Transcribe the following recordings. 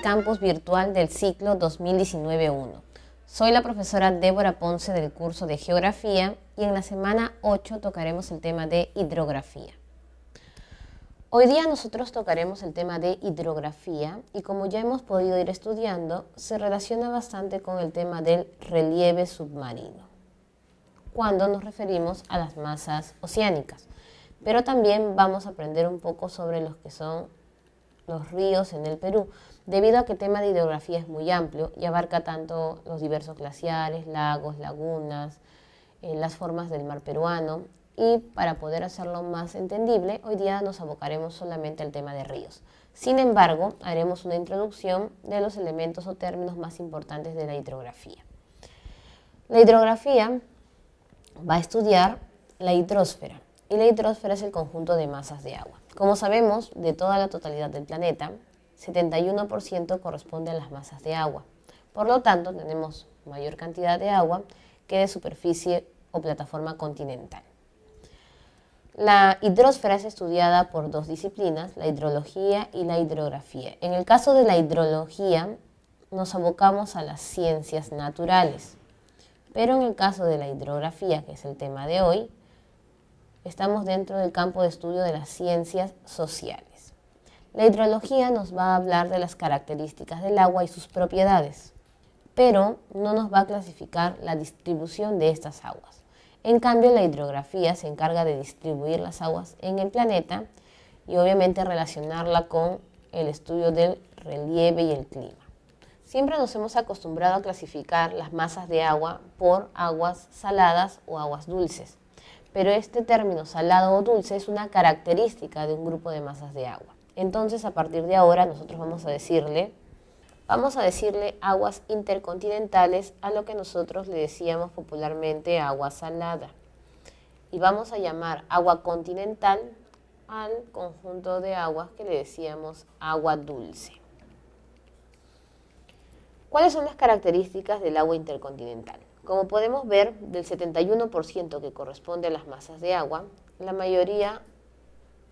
campus virtual del ciclo 2019-1. Soy la profesora Débora Ponce del curso de Geografía y en la semana 8 tocaremos el tema de hidrografía. Hoy día nosotros tocaremos el tema de hidrografía y como ya hemos podido ir estudiando, se relaciona bastante con el tema del relieve submarino, cuando nos referimos a las masas oceánicas. Pero también vamos a aprender un poco sobre los que son los ríos en el Perú, debido a que el tema de hidrografía es muy amplio y abarca tanto los diversos glaciares, lagos, lagunas, las formas del mar peruano. Y para poder hacerlo más entendible, hoy día nos abocaremos solamente al tema de ríos. Sin embargo, haremos una introducción de los elementos o términos más importantes de la hidrografía. La hidrografía va a estudiar la hidrosfera, y la hidrosfera es el conjunto de masas de agua. Como sabemos, de toda la totalidad del planeta, 71% corresponde a las masas de agua. Por lo tanto, tenemos mayor cantidad de agua que de superficie o plataforma continental. La hidrosfera es estudiada por dos disciplinas, la hidrología y la hidrografía. En el caso de la hidrología, nos abocamos a las ciencias naturales. Pero en el caso de la hidrografía, que es el tema de hoy, estamos dentro del campo de estudio de las ciencias sociales. La hidrología nos va a hablar de las características del agua y sus propiedades, pero no nos va a clasificar la distribución de estas aguas. En cambio, la hidrografía se encarga de distribuir las aguas en el planeta y obviamente relacionarla con el estudio del relieve y el clima. Siempre nos hemos acostumbrado a clasificar las masas de agua por aguas saladas o aguas dulces, pero este término salado o dulce es una característica de un grupo de masas de agua. Entonces, a partir de ahora, nosotros vamos a decirle aguas intercontinentales a lo que nosotros le decíamos popularmente agua salada. Y vamos a llamar agua continental al conjunto de aguas que le decíamos agua dulce. ¿Cuáles son las características del agua intercontinental? Como podemos ver, del 71% que corresponde a las masas de agua, la mayoría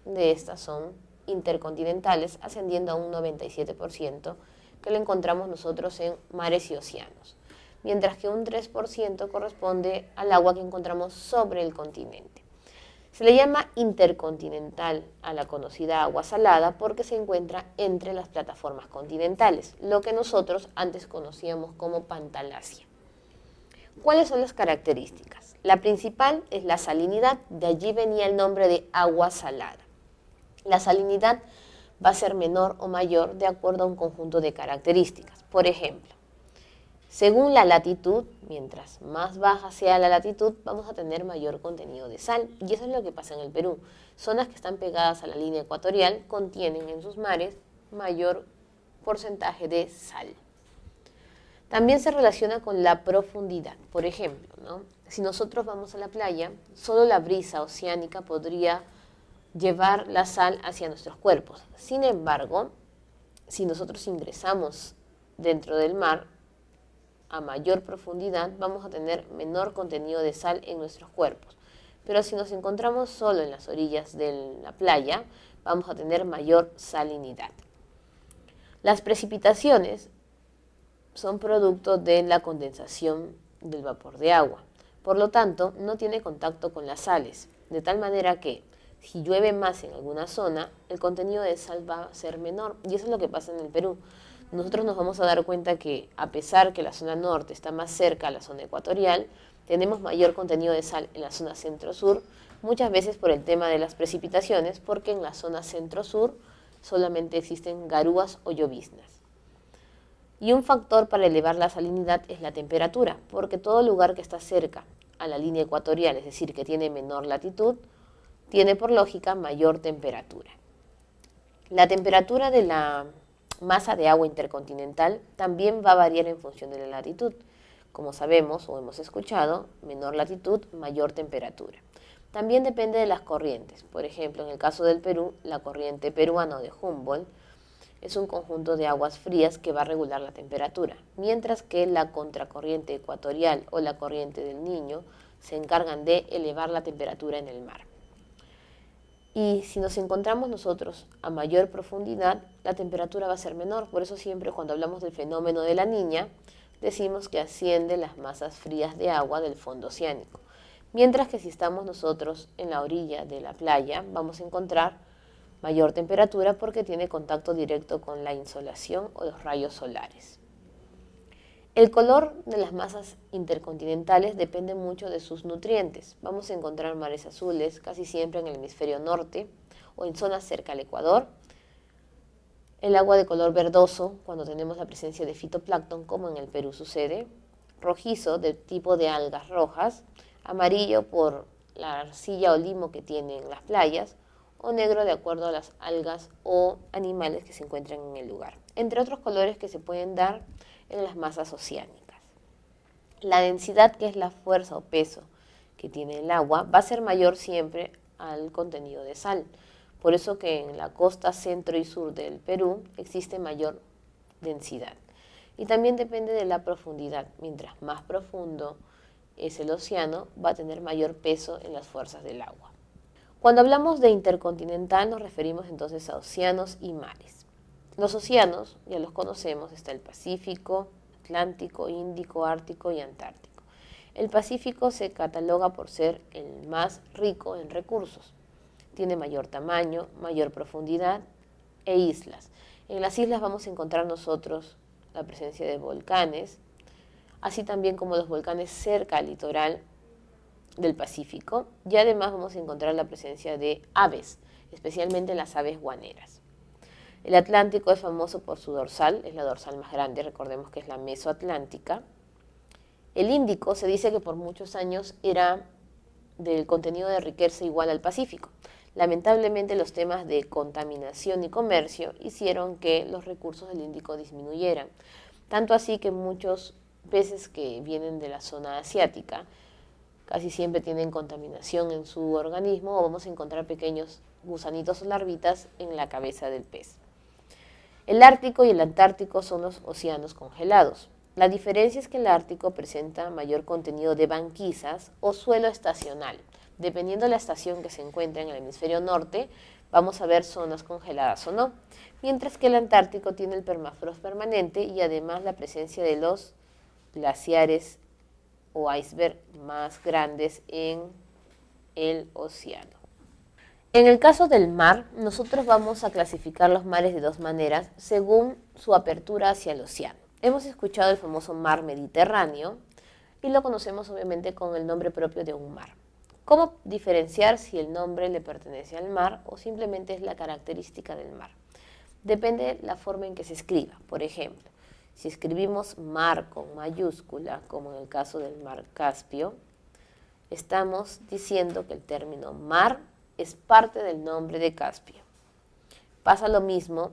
de estas son intercontinentales, ascendiendo a un 97%, que lo encontramos nosotros en mares y océanos, mientras que un 3% corresponde al agua que encontramos sobre el continente. Se le llama intercontinental a la conocida agua salada porque se encuentra entre las plataformas continentales, lo que nosotros antes conocíamos como Pantalacia. ¿Cuáles son las características? La principal es la salinidad, de allí venía el nombre de agua salada. La salinidad va a ser menor o mayor de acuerdo a un conjunto de características. Por ejemplo, según la latitud, mientras más baja sea la latitud, vamos a tener mayor contenido de sal. Y eso es lo que pasa en el Perú. Zonas que están pegadas a la línea ecuatorial contienen en sus mares mayor porcentaje de sal. También se relaciona con la profundidad. Por ejemplo, si nosotros vamos a la playa, solo la brisa oceánica podría llevar la sal hacia nuestros cuerpos. Sin embargo, si nosotros ingresamos dentro del mar, a mayor profundidad vamos a tener menor contenido de sal en nuestros cuerpos. Pero si nos encontramos solo en las orillas de la playa, vamos a tener mayor salinidad. Las precipitaciones son producto de la condensación del vapor de agua. Por lo tanto, no tiene contacto con las sales, de tal manera que si llueve más en alguna zona, el contenido de sal va a ser menor. Y eso es lo que pasa en el Perú. Nosotros nos vamos a dar cuenta que, a pesar que la zona norte está más cerca a la zona ecuatorial, tenemos mayor contenido de sal en la zona centro-sur, muchas veces por el tema de las precipitaciones, porque en la zona centro-sur solamente existen garúas o lloviznas. Y un factor para elevar la salinidad es la temperatura, porque todo lugar que está cerca a la línea ecuatorial, es decir, que tiene menor latitud, tiene por lógica mayor temperatura. La temperatura de la masa de agua intercontinental también va a variar en función de la latitud. Como sabemos o hemos escuchado, menor latitud, mayor temperatura. También depende de las corrientes. Por ejemplo, en el caso del Perú, la corriente peruana de Humboldt es un conjunto de aguas frías que va a regular la temperatura, mientras que la contracorriente ecuatorial o la corriente del Niño se encargan de elevar la temperatura en el mar. Y si nos encontramos nosotros a mayor profundidad, la temperatura va a ser menor. Por eso siempre cuando hablamos del fenómeno de la Niña, decimos que ascienden las masas frías de agua del fondo oceánico. Mientras que si estamos nosotros en la orilla de la playa, vamos a encontrar mayor temperatura porque tiene contacto directo con la insolación o los rayos solares. El color de las masas intercontinentales depende mucho de sus nutrientes. Vamos a encontrar mares azules casi siempre en el hemisferio norte o en zonas cerca al Ecuador. El agua de color verdoso cuando tenemos la presencia de fitoplancton, como en el Perú sucede. Rojizo de tipo de algas rojas. Amarillo por la arcilla o limo que tienen las playas. O negro de acuerdo a las algas o animales que se encuentran en el lugar. Entre otros colores que se pueden dar en las masas oceánicas. La densidad, que es la fuerza o peso que tiene el agua, va a ser mayor siempre al contenido de sal. Por eso que en la costa centro y sur del Perú existe mayor densidad. Y también depende de la profundidad. Mientras más profundo es el océano, va a tener mayor peso en las fuerzas del agua. Cuando hablamos de intercontinental nos referimos entonces a océanos y mares. Los océanos, ya los conocemos, está el Pacífico, Atlántico, Índico, Ártico y Antártico. El Pacífico se cataloga por ser el más rico en recursos. Tiene mayor tamaño, mayor profundidad e islas. En las islas vamos a encontrar nosotros la presencia de volcanes, así también como los volcanes cerca al litoral del Pacífico, y además vamos a encontrar la presencia de aves, especialmente las aves guaneras. El Atlántico es famoso por su dorsal, es la dorsal más grande, recordemos que es la mesoatlántica. El Índico se dice que por muchos años era del contenido de riqueza igual al Pacífico. Lamentablemente los temas de contaminación y comercio hicieron que los recursos del Índico disminuyeran. Tanto así que muchos peces que vienen de la zona asiática casi siempre tienen contaminación en su organismo o vamos a encontrar pequeños gusanitos o larvitas en la cabeza del pez. El Ártico y el Antártico son los océanos congelados. La diferencia es que el Ártico presenta mayor contenido de banquisas o suelo estacional. Dependiendo de la estación que se encuentra en el hemisferio norte, vamos a ver zonas congeladas o no, mientras que el Antártico tiene el permafrost permanente y además la presencia de los glaciares o iceberg más grandes en el océano. En el caso del mar, nosotros vamos a clasificar los mares de dos maneras según su apertura hacia el océano. Hemos escuchado el famoso mar Mediterráneo y lo conocemos obviamente con el nombre propio de un mar. ¿Cómo diferenciar si el nombre le pertenece al mar o simplemente es la característica del mar? Depende de la forma en que se escriba. Por ejemplo, si escribimos mar con mayúscula, como en el caso del mar Caspio, estamos diciendo que el término mar es parte del nombre de Caspio. Pasa lo mismo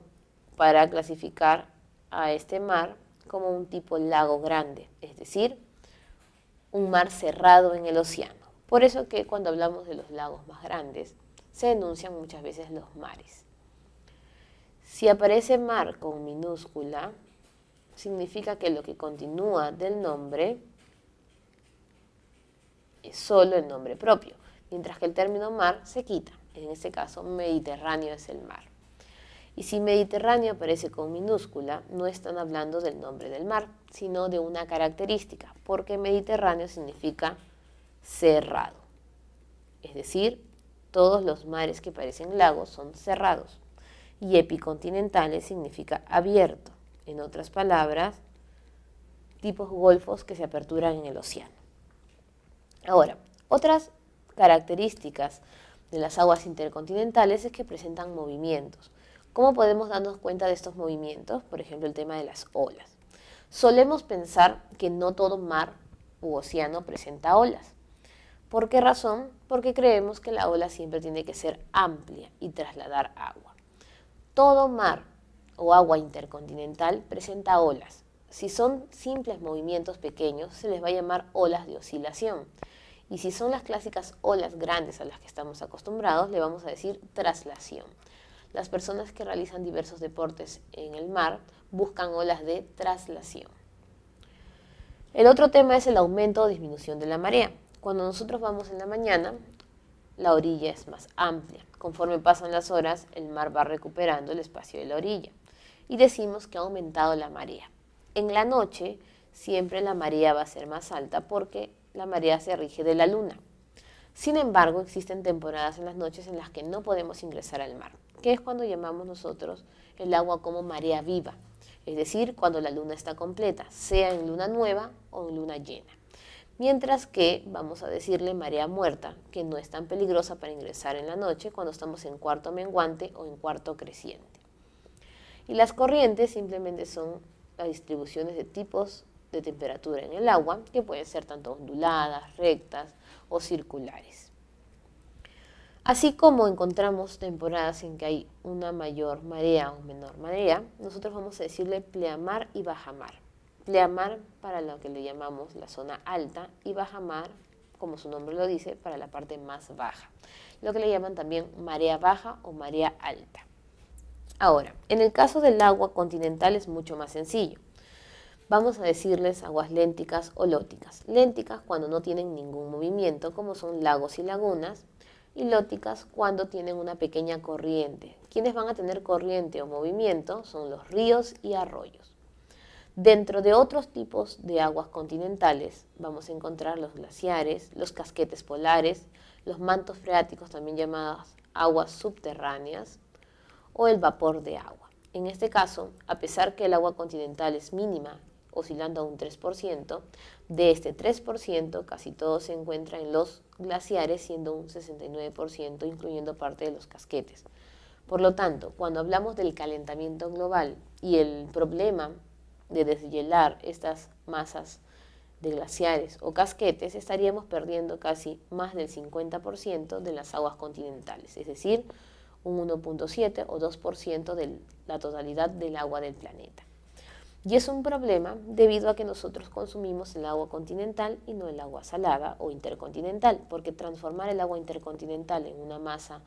para clasificar a este mar como un tipo lago grande, es decir, un mar cerrado en el océano. Por eso que cuando hablamos de los lagos más grandes, se enuncian muchas veces los mares. Si aparece mar con minúscula, significa que lo que continúa del nombre es solo el nombre propio, mientras que el término mar se quita. En este caso, Mediterráneo es el mar. Y si Mediterráneo aparece con minúscula, no están hablando del nombre del mar, sino de una característica, porque Mediterráneo significa cerrado. Es decir, todos los mares que parecen lagos son cerrados. Y epicontinentales significa abierto. En otras palabras, tipos golfos que se aperturan en el océano. Ahora, otras características de las aguas intercontinentales es que presentan movimientos. ¿Cómo podemos darnos cuenta de estos movimientos? Por ejemplo, el tema de las olas. Solemos pensar que no todo mar u océano presenta olas. ¿Por qué razón? Porque creemos que la ola siempre tiene que ser amplia y trasladar agua. Todo mar o agua intercontinental presenta olas. Si son simples movimientos pequeños, se les va a llamar olas de oscilación. Y si son las clásicas olas grandes a las que estamos acostumbrados, le vamos a decir traslación. Las personas que realizan diversos deportes en el mar buscan olas de traslación. El otro tema es el aumento o disminución de la marea. Cuando nosotros vamos en la mañana, la orilla es más amplia. Conforme pasan las horas, el mar va recuperando el espacio de la orilla. Y decimos que ha aumentado la marea. En la noche, siempre la marea va a ser más alta porque la marea se rige de la luna. Sin embargo, existen temporadas en las noches en las que no podemos ingresar al mar, que es cuando llamamos nosotros el agua como marea viva, es decir, cuando la luna está completa, sea en luna nueva o en luna llena. Mientras que vamos a decirle marea muerta, que no es tan peligrosa para ingresar en la noche cuando estamos en cuarto menguante o en cuarto creciente. Y las corrientes simplemente son las distribuciones de tipos de temperatura en el agua, que pueden ser tanto onduladas, rectas o circulares. Así como encontramos temporadas en que hay una mayor marea o menor marea, nosotros vamos a decirle pleamar y bajamar. Pleamar para lo que le llamamos la zona alta y bajamar, como su nombre lo dice, para la parte más baja, lo que le llaman también marea baja o marea alta. Ahora, en el caso del agua continental es mucho más sencillo. Vamos a decirles aguas lénticas o lóticas. Lénticas cuando no tienen ningún movimiento, como son lagos y lagunas, y lóticas cuando tienen una pequeña corriente. Quienes van a tener corriente o movimiento son los ríos y arroyos. Dentro de otros tipos de aguas continentales vamos a encontrar los glaciares, los casquetes polares, los mantos freáticos, también llamadas aguas subterráneas, o el vapor de agua. En este caso, a pesar que el agua continental es mínima, oscilando a un 3%, de este 3% casi todo se encuentra en los glaciares, siendo un 69%, incluyendo parte de los casquetes. Por lo tanto, cuando hablamos del calentamiento global y el problema de deshielar estas masas de glaciares o casquetes, estaríamos perdiendo casi más del 50% de las aguas continentales, es decir, un 1.7 o 2% de la totalidad del agua del planeta. Y es un problema debido a que nosotros consumimos el agua continental y no el agua salada o intercontinental, porque transformar el agua intercontinental en una masa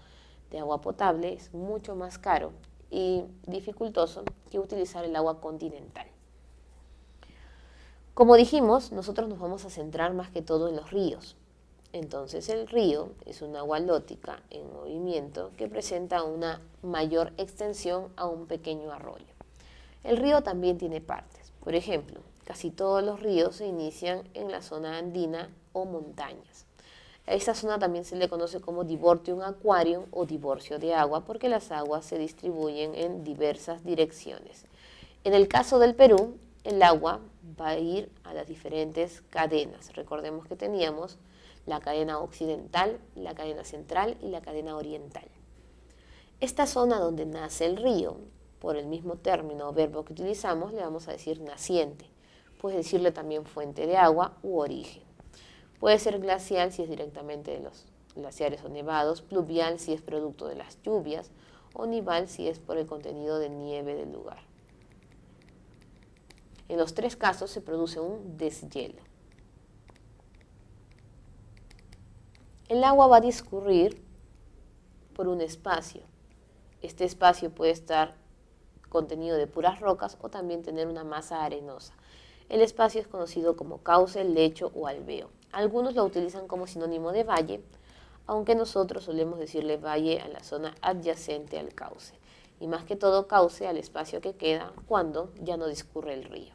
de agua potable es mucho más caro y dificultoso que utilizar el agua continental. Como dijimos, nosotros nos vamos a centrar más que todo en los ríos. Entonces el río es una agua lótica en movimiento que presenta una mayor extensión a un pequeño arroyo. El río también tiene partes. Por ejemplo, casi todos los ríos se inician en la zona andina o montañas. A esta zona también se le conoce como divortium aquarium o divorcio de agua porque las aguas se distribuyen en diversas direcciones. En el caso del Perú, el agua va a ir a las diferentes cadenas. Recordemos que teníamos la cadena occidental, la cadena central y la cadena oriental. Esta zona donde nace el río, por el mismo término o verbo que utilizamos, le vamos a decir naciente. Puedes decirle también fuente de agua u origen. Puede ser glacial si es directamente de los glaciares o nevados, pluvial si es producto de las lluvias, o nival si es por el contenido de nieve del lugar. En los tres casos se produce un deshielo. El agua va a discurrir por un espacio. Este espacio puede estar contenido de puras rocas o también tener una masa arenosa. El espacio es conocido como cauce, lecho o alveo. Algunos lo utilizan como sinónimo de valle, aunque nosotros solemos decirle valle a la zona adyacente al cauce, y más que todo cauce al espacio que queda cuando ya no discurre el río.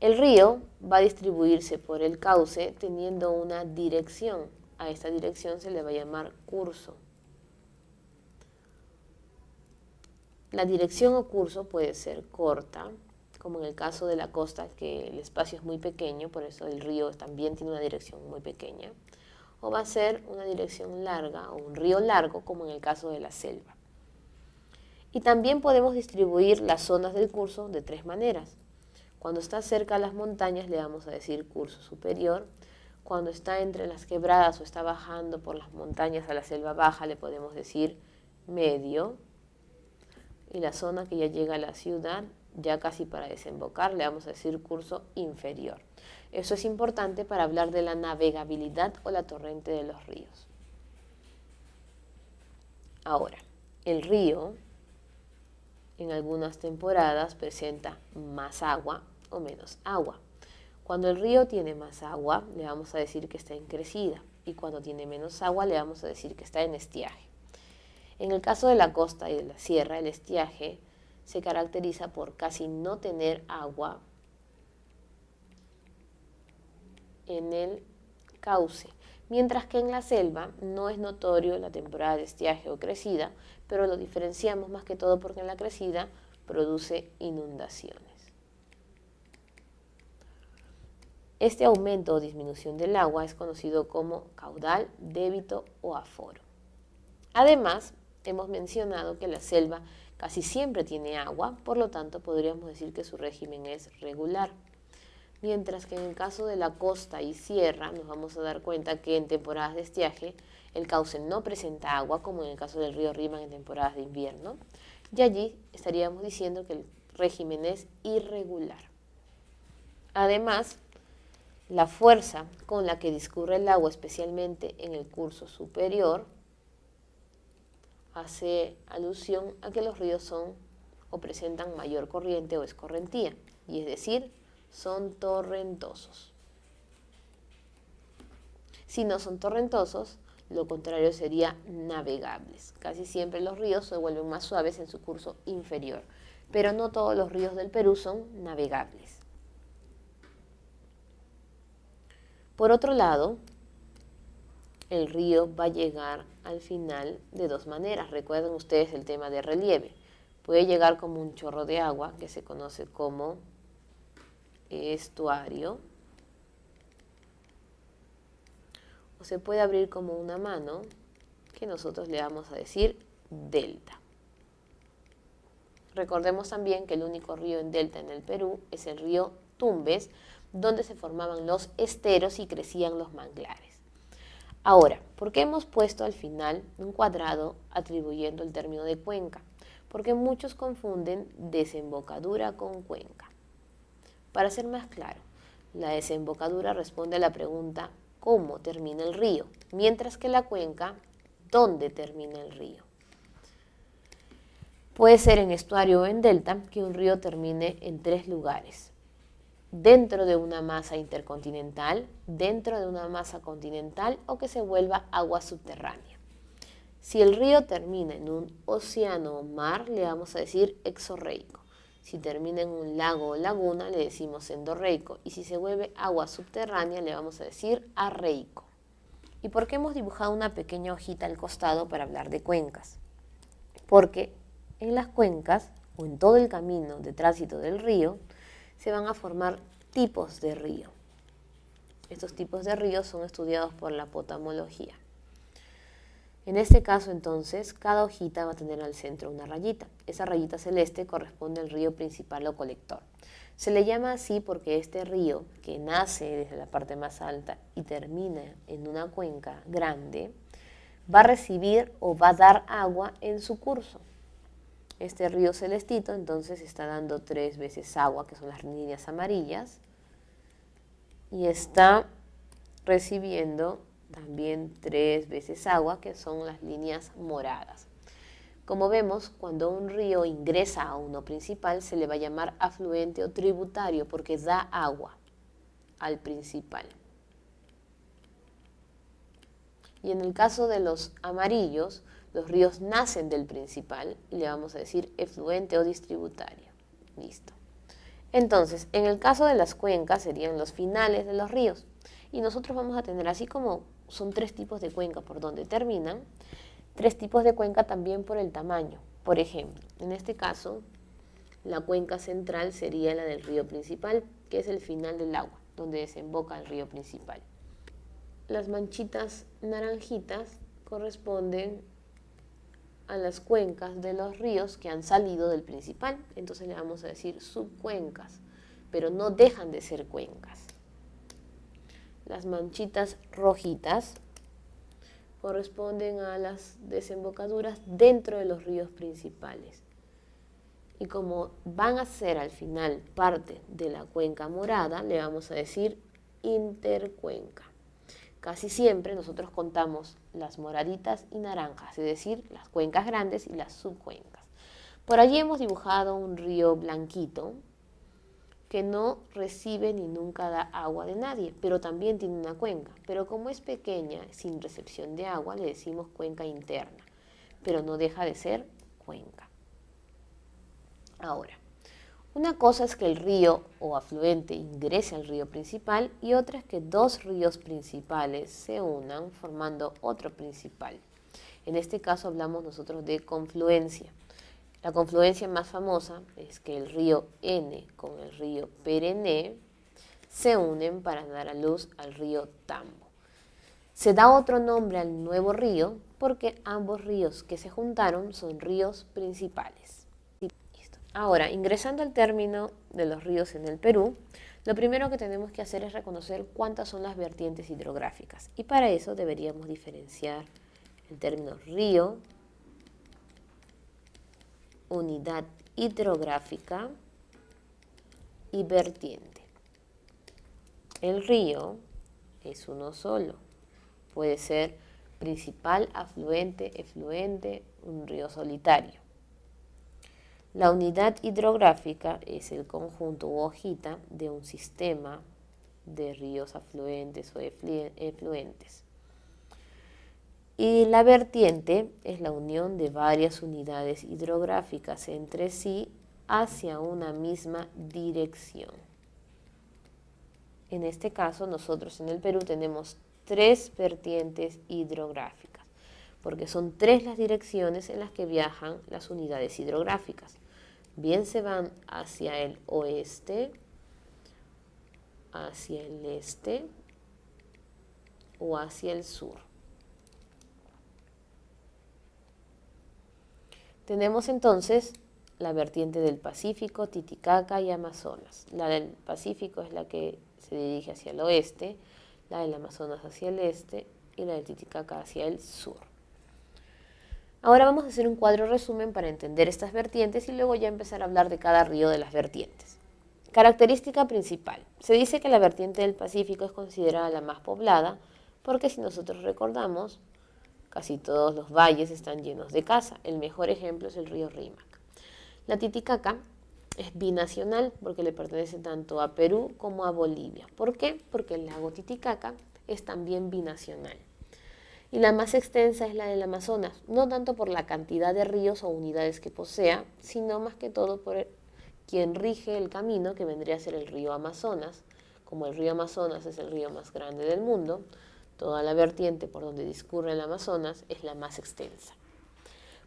El río va a distribuirse por el cauce teniendo una dirección. A esta dirección se le va a llamar curso. La dirección o curso puede ser corta, como en el caso de la costa, que el espacio es muy pequeño, por eso el río también tiene una dirección muy pequeña, o va a ser una dirección larga o un río largo, como en el caso de la selva. Y también podemos distribuir las zonas del curso de tres maneras. Cuando está cerca a las montañas le vamos a decir curso superior. Cuando está entre las quebradas o está bajando por las montañas a la selva baja le podemos decir medio. Y la zona que ya llega a la ciudad, ya casi para desembocar, le vamos a decir curso inferior. Eso es importante para hablar de la navegabilidad o la torrente de los ríos. Ahora, el río en algunas temporadas presenta más agua o menos agua. Cuando el río tiene más agua, le vamos a decir que está en crecida. y cuando tiene menos agua le vamos a decir que está en estiaje. En el caso de la costa y de la sierra, el estiaje se caracteriza por casi no tener agua en el cauce, mientras que en la selva no es notorio la temporada de estiaje o crecida, pero lo diferenciamos más que todo porque en la crecida produce inundaciones. Este aumento o disminución del agua es conocido como caudal, débito o aforo. Además, hemos mencionado que la selva casi siempre tiene agua, por lo tanto podríamos decir que su régimen es regular. Mientras que en el caso de la costa y sierra nos vamos a dar cuenta que en temporadas de estiaje el cauce no presenta agua, como en el caso del río Rímac en temporadas de invierno, y allí estaríamos diciendo que el régimen es irregular. Además, la fuerza con la que discurre el agua, especialmente en el curso superior, hace alusión a que los ríos son o presentan mayor corriente o escorrentía, y es decir, son torrentosos. Si no son torrentosos, lo contrario sería navegables. Casi siempre los ríos se vuelven más suaves en su curso inferior, pero no todos los ríos del Perú son navegables. Por otro lado, el río va a llegar al final de dos maneras. Recuerden ustedes el tema de relieve. Puede llegar como un chorro de agua, que se conoce como estuario, o se puede abrir como una mano, que nosotros le vamos a decir delta. Recordemos también que el único río en delta en el Perú es el río Tumbes, donde se formaban los esteros y crecían los manglares. Ahora, ¿por qué hemos puesto al final un cuadrado atribuyendo el término de cuenca? Porque muchos confunden desembocadura con cuenca. Para ser más claro, la desembocadura responde a la pregunta ¿cómo termina el río? Mientras que la cuenca, ¿dónde termina el río? Puede ser en estuario o en delta que un río termine en tres lugares: dentro de una masa intercontinental, dentro de una masa continental o que se vuelva agua subterránea. Si el río termina en un océano o mar, le vamos a decir exorreico. Si termina en un lago o laguna, le decimos endorreico. Y si se vuelve agua subterránea, le vamos a decir arreico. ¿Y por qué hemos dibujado una pequeña hojita al costado para hablar de cuencas? Porque en las cuencas, o en todo el camino de tránsito del río, se van a formar tipos de río. Estos tipos de ríos son estudiados por la potamología. En este caso, entonces, cada hojita va a tener al centro una rayita. Esa rayita celeste corresponde al río principal o colector. Se le llama así porque este río, que nace desde la parte más alta y termina en una cuenca grande, va a recibir o va a dar agua en su curso. Este río celestito entonces está dando 3 veces agua, que son las líneas amarillas, y está recibiendo también 3 veces agua, que son las líneas moradas. Como vemos, cuando un río ingresa a uno principal, se le va a llamar afluente o tributario porque da agua al principal. Y en el caso de los amarillos, los ríos nacen del principal y le vamos a decir efluente o distributario. Listo. Entonces, en el caso de las cuencas serían los finales de los ríos. Y nosotros vamos a tener, así como son 3 tipos de cuenca por donde terminan, 3 tipos de cuenca también por el tamaño. Por ejemplo, en este caso, la cuenca central sería la del río principal, que es el final del agua, donde desemboca el río principal. Las manchitas naranjitas corresponden a las cuencas de los ríos que han salido del principal, entonces le vamos a decir subcuencas, pero no dejan de ser cuencas. Las manchitas rojitas corresponden a las desembocaduras dentro de los ríos principales. Y como van a ser al final parte de la cuenca morada, le vamos a decir intercuenca. Casi siempre nosotros contamos las moraditas y naranjas, es decir, las cuencas grandes y las subcuencas. Por allí hemos dibujado un río blanquito que no recibe ni nunca da agua de nadie, pero también tiene una cuenca. Pero como es pequeña, sin recepción de agua, le decimos cuenca interna, pero no deja de ser cuenca. Ahora, una cosa es que el río o afluente ingrese al río principal y otra es que dos ríos principales se unan formando otro principal. En este caso hablamos nosotros de confluencia. La confluencia más famosa es que el río N con el río Perenne se unen para dar a luz al río Tambo. Se da otro nombre al nuevo río porque ambos ríos que se juntaron son ríos principales. Listo. Ahora, ingresando al término de los ríos en el Perú, lo primero que tenemos que hacer es reconocer cuántas son las vertientes hidrográficas. Y para eso deberíamos diferenciar el término río, unidad hidrográfica y vertiente. El río es uno solo. Puede ser principal, afluente, efluente, un río solitario. La unidad hidrográfica es el conjunto u hojita de un sistema de ríos afluentes o efluentes. Y la vertiente es la unión de varias unidades hidrográficas entre sí hacia una misma dirección. En este caso, nosotros en el Perú tenemos 3 vertientes hidrográficas, porque son 3 las direcciones en las que viajan las unidades hidrográficas. Bien se van hacia el oeste, hacia el este o hacia el sur. Tenemos entonces la vertiente del Pacífico, Titicaca y Amazonas. La del Pacífico es la que se dirige hacia el oeste, la del Amazonas hacia el este y la del Titicaca hacia el sur. Ahora vamos a hacer un cuadro resumen para entender estas vertientes y luego ya empezar a hablar de cada río de las vertientes. Característica principal. Se dice que la vertiente del Pacífico es considerada la más poblada porque si nosotros recordamos, casi todos los valles están llenos de casa. El mejor ejemplo es el río Rímac. La Titicaca es binacional porque le pertenece tanto a Perú como a Bolivia. ¿Por qué? Porque el lago Titicaca es también binacional. Y la más extensa es la del Amazonas, no tanto por la cantidad de ríos o unidades que posea, sino más que todo por quien rige el camino, que vendría a ser el río Amazonas. Como el río Amazonas es el río más grande del mundo, toda la vertiente por donde discurre el Amazonas es la más extensa.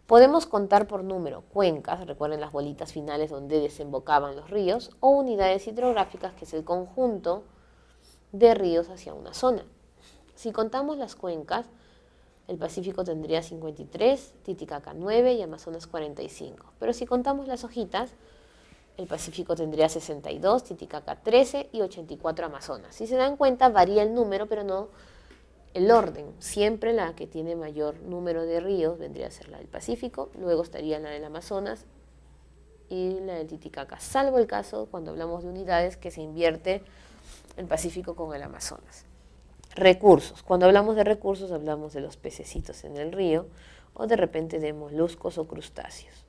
Podemos contar por número cuencas, recuerden las bolitas finales donde desembocaban los ríos, o unidades hidrográficas, que es el conjunto de ríos hacia una zona. Si contamos las cuencas, el Pacífico tendría 53, Titicaca 9 y Amazonas 45. Pero si contamos las hojitas, el Pacífico tendría 62, Titicaca 13 y 84 Amazonas. Si se dan cuenta, varía el número, pero no el orden. Siempre la que tiene mayor número de ríos vendría a ser la del Pacífico, luego estaría la del Amazonas y la del Titicaca, salvo el caso cuando hablamos de unidades que se invierte el Pacífico con el Amazonas. Recursos. Cuando hablamos de recursos hablamos de los pececitos en el río o de repente de moluscos o crustáceos.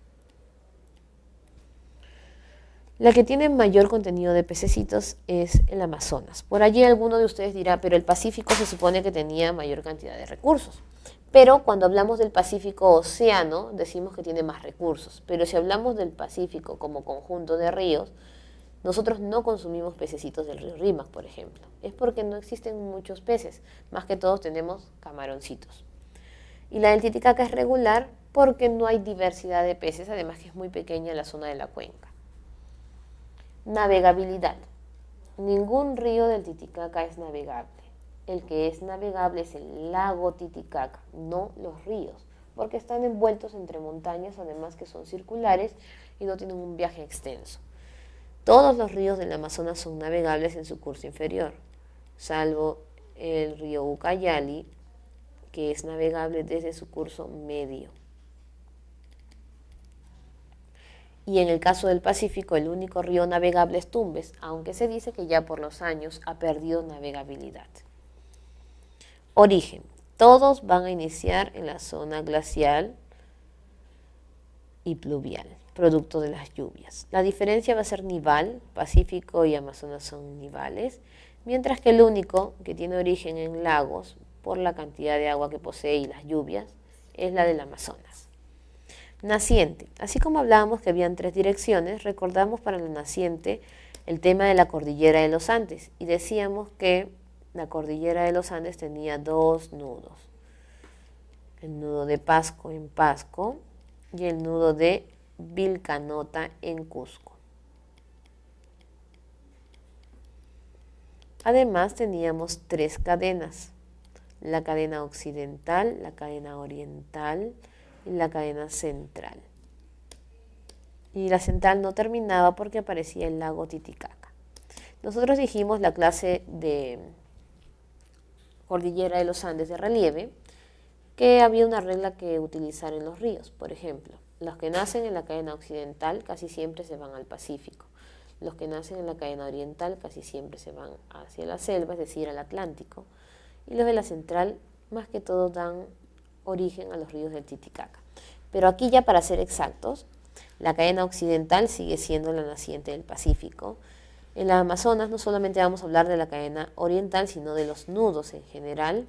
La que tiene mayor contenido de pececitos es el Amazonas. Por allí alguno de ustedes dirá, pero el Pacífico se supone que tenía mayor cantidad de recursos. Pero cuando hablamos del Pacífico océano decimos que tiene más recursos. Pero si hablamos del Pacífico como conjunto de ríos, nosotros no consumimos pececitos del río Rímac, por ejemplo. Es porque no existen muchos peces, más que todos tenemos camaroncitos. Y la del Titicaca es regular porque no hay diversidad de peces, además que es muy pequeña la zona de la cuenca. Navegabilidad. Ningún río del Titicaca es navegable. El que es navegable es el lago Titicaca, no los ríos, porque están envueltos entre montañas, además que son circulares y no tienen un viaje extenso. Todos los ríos del Amazonas son navegables en su curso inferior, salvo el río Ucayali, que es navegable desde su curso medio. Y en el caso del Pacífico, el único río navegable es Tumbes, aunque se dice que ya por los años ha perdido navegabilidad. Origen. Todos van a iniciar en la zona glacial y pluvial. producto de las lluvias. La diferencia va a ser nival, Pacífico y Amazonas son nivales, mientras que el único que tiene origen en lagos por la cantidad de agua que posee y las lluvias es la del Amazonas. Naciente. Así como hablábamos que habían 3 direcciones, recordamos para la naciente el tema de la cordillera de los Andes y decíamos que la cordillera de los Andes tenía 2 nudos. El nudo de Pasco en Pasco y el nudo de Vilcanota en Cusco. Además teníamos 3 cadenas, la cadena occidental, la cadena oriental y la cadena central. Y la central no terminaba porque aparecía el lago Titicaca. Nosotros dijimos la clase de cordillera de los Andes de relieve que había una regla que utilizar en los ríos. Por ejemplo, los que nacen en la cadena occidental casi siempre se van al Pacífico. Los que nacen en la cadena oriental casi siempre se van hacia la selva, es decir, al Atlántico. Y los de la central, más que todo, dan origen a los ríos del Titicaca. Pero aquí ya para ser exactos, la cadena occidental sigue siendo la naciente del Pacífico. En la Amazonas no solamente vamos a hablar de la cadena oriental, sino de los nudos en general.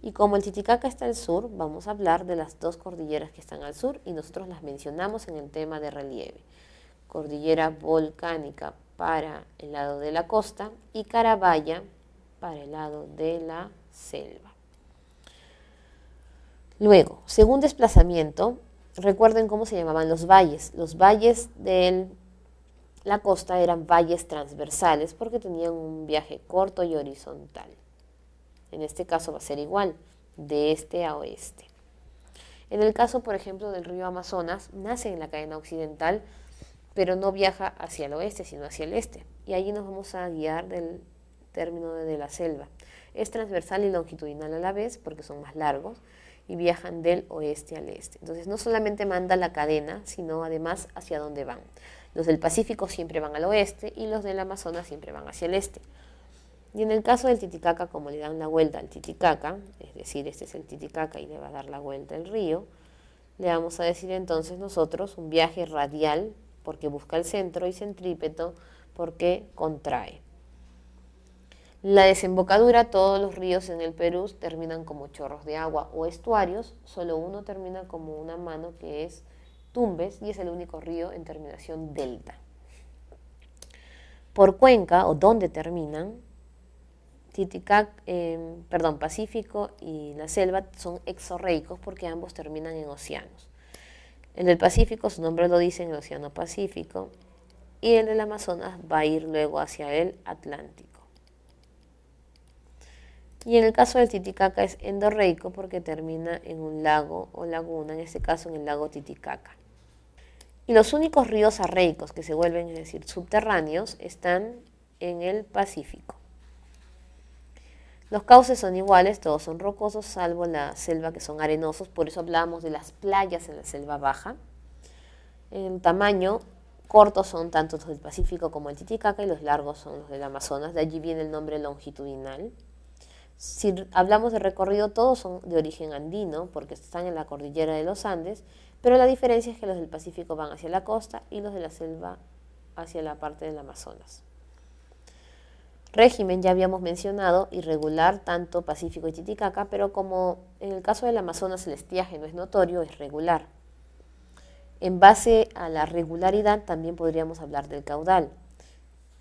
Y como el Titicaca está al sur, vamos a hablar de las 2 cordilleras que están al sur y nosotros las mencionamos en el tema de relieve. Cordillera volcánica para el lado de la costa y Carabaya para el lado de la selva. Luego, según desplazamiento, recuerden cómo se llamaban los valles. Los valles de la costa eran valles transversales porque tenían un viaje corto y horizontal. En este caso va a ser igual, de este a oeste. En el caso, por ejemplo, del río Amazonas, nace en la cadena occidental, pero no viaja hacia el oeste, sino hacia el este. Y allí nos vamos a guiar del término de la selva. Es transversal y longitudinal a la vez, porque son más largos, y viajan del oeste al este. Entonces, no solamente manda la cadena, sino además hacia dónde van. Los del Pacífico siempre van al oeste y los del Amazonas siempre van hacia el este. Y en el caso del Titicaca, como le dan la vuelta al Titicaca, es decir, este es el Titicaca y le va a dar la vuelta el río, le vamos a decir entonces nosotros un viaje radial porque busca el centro y centrípeto porque contrae. La desembocadura, todos los ríos en el Perú terminan como chorros de agua o estuarios, solo uno termina como una mano que es Tumbes y es el único río en terminación delta. Por cuenca o donde terminan, Pacífico y la selva son exorreicos porque ambos terminan en océanos. El del Pacífico, su nombre lo dice, en el Océano Pacífico, y el del Amazonas va a ir luego hacia el Atlántico. Y en el caso del Titicaca es endorreico porque termina en un lago o laguna, en este caso en el lago Titicaca. Y los únicos ríos arreicos que se vuelven, es decir, subterráneos, están en el Pacífico. Los cauces son iguales, todos son rocosos, salvo la selva que son arenosos, por eso hablábamos de las playas en la selva baja. En tamaño, cortos son tanto los del Pacífico como el Titicaca y los largos son los del Amazonas, de allí viene el nombre longitudinal. Si hablamos de recorrido, todos son de origen andino, porque están en la cordillera de los Andes, pero la diferencia es que los del Pacífico van hacia la costa y los de la selva hacia la parte del Amazonas. Régimen ya habíamos mencionado, irregular tanto Pacífico y Titicaca, pero como en el caso del Amazonas el estiaje no es notorio, es regular. En base a la regularidad también podríamos hablar del caudal.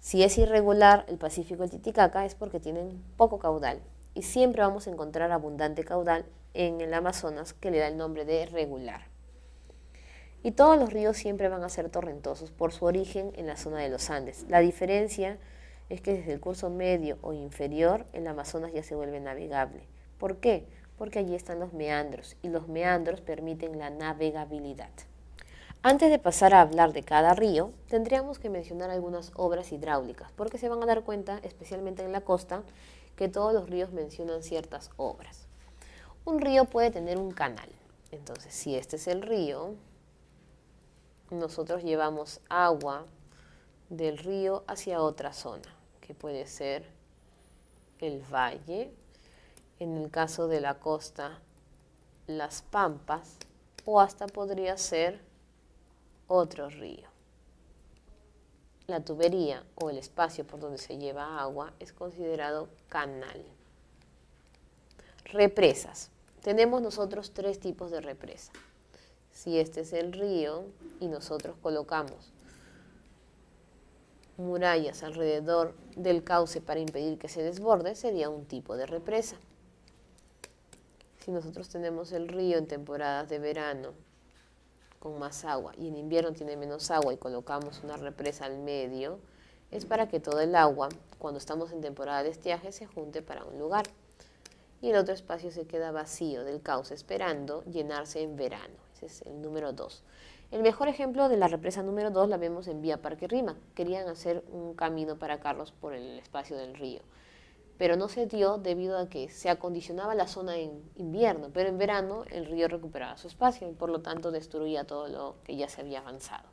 Si es irregular el Pacífico y el Titicaca es porque tienen poco caudal y siempre vamos a encontrar abundante caudal en el Amazonas que le da el nombre de regular. Y todos los ríos siempre van a ser torrentosos por su origen en la zona de los Andes. La diferencia es que desde el curso medio o inferior el Amazonas ya se vuelve navegable. ¿Por qué? Porque allí están los meandros y los meandros permiten la navegabilidad. Antes de pasar a hablar de cada río, tendríamos que mencionar algunas obras hidráulicas, porque se van a dar cuenta, especialmente en la costa, que todos los ríos mencionan ciertas obras. Un río puede tener un canal. Entonces, si este es el río, nosotros llevamos agua del río hacia otra zona, que puede ser el valle, en el caso de la costa, las pampas, o hasta podría ser otro río. La tubería o el espacio por donde se lleva agua es considerado canal. Represas. Tenemos nosotros tres tipos de represa. Si este es el río y nosotros colocamos murallas alrededor del cauce para impedir que se desborde, sería un tipo de represa. Si nosotros tenemos el río en temporadas de verano con más agua y en invierno tiene menos agua y colocamos una represa al medio, es para que todo el agua, cuando estamos en temporada de estiaje, se junte para un lugar. Y el otro espacio se queda vacío del cauce esperando llenarse en verano. Ese es el número 2. El mejor ejemplo de la represa número 2 la vemos en Vía Parque Rima. Querían hacer un camino para carros por el espacio del río, pero no se dio debido a que se acondicionaba la zona en invierno, pero en verano el río recuperaba su espacio y por lo tanto destruía todo lo que ya se había avanzado.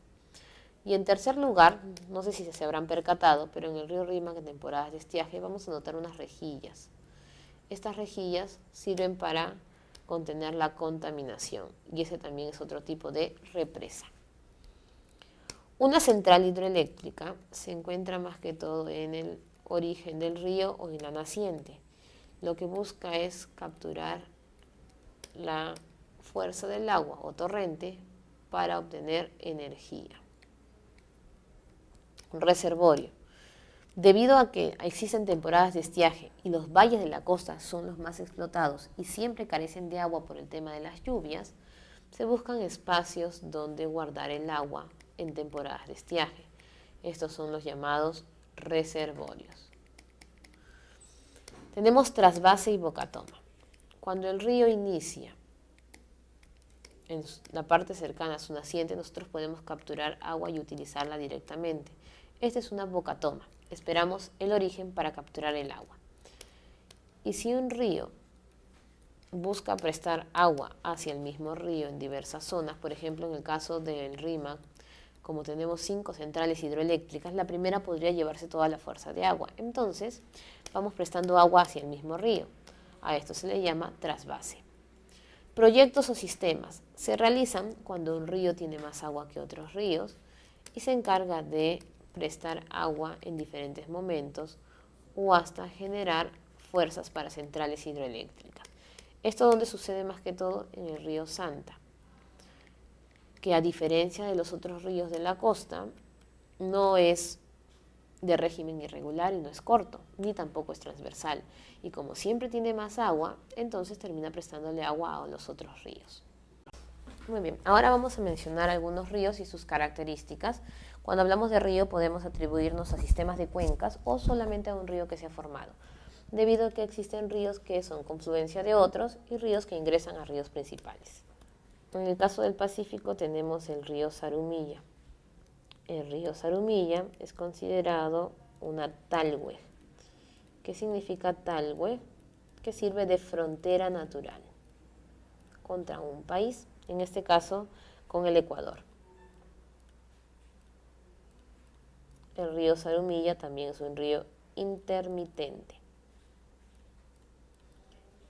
Y en tercer lugar, no sé si se habrán percatado, pero en el río Rímac en temporadas de estiaje vamos a notar unas rejillas. Estas rejillas sirven para contener la contaminación y ese también es otro tipo de represa. Una central hidroeléctrica se encuentra más que todo en el origen del río o en la naciente. Lo que busca es capturar la fuerza del agua o torrente para obtener energía. Un reservorio. Debido a que existen temporadas de estiaje y los valles de la costa son los más explotados y siempre carecen de agua por el tema de las lluvias, se buscan espacios donde guardar el agua en temporadas de estiaje. Estos son los llamados reservorios. Tenemos trasvase y bocatoma. Cuando el río inicia en la parte cercana a su naciente, nosotros podemos capturar agua y utilizarla directamente. Esta es una bocatoma. Esperamos el origen para capturar el agua. Y si un río busca prestar agua hacia el mismo río en diversas zonas, por ejemplo en el caso del Rímac, como tenemos 5 centrales hidroeléctricas, la primera podría llevarse toda la fuerza de agua. Entonces vamos prestando agua hacia el mismo río. A esto se le llama trasvase. Proyectos o sistemas se realizan cuando un río tiene más agua que otros ríos y se encarga de prestar agua en diferentes momentos o hasta generar fuerzas para centrales hidroeléctricas. Esto donde sucede más que todo en el río Santa, que a diferencia de los otros ríos de la costa, no es de régimen irregular y no es corto, ni tampoco es transversal. Y como siempre tiene más agua, entonces termina prestándole agua a los otros ríos. Muy bien, ahora vamos a mencionar algunos ríos y sus características. Cuando hablamos de río podemos atribuirnos a sistemas de cuencas o solamente a un río que se ha formado, debido a que existen ríos que son confluencia de otros y ríos que ingresan a ríos principales. En el caso del Pacífico tenemos el río Zarumilla. El río Zarumilla es considerado una talhue. ¿Qué significa talhue? Que sirve de frontera natural contra un país, en este caso con el Ecuador. El río Zarumilla también es un río intermitente.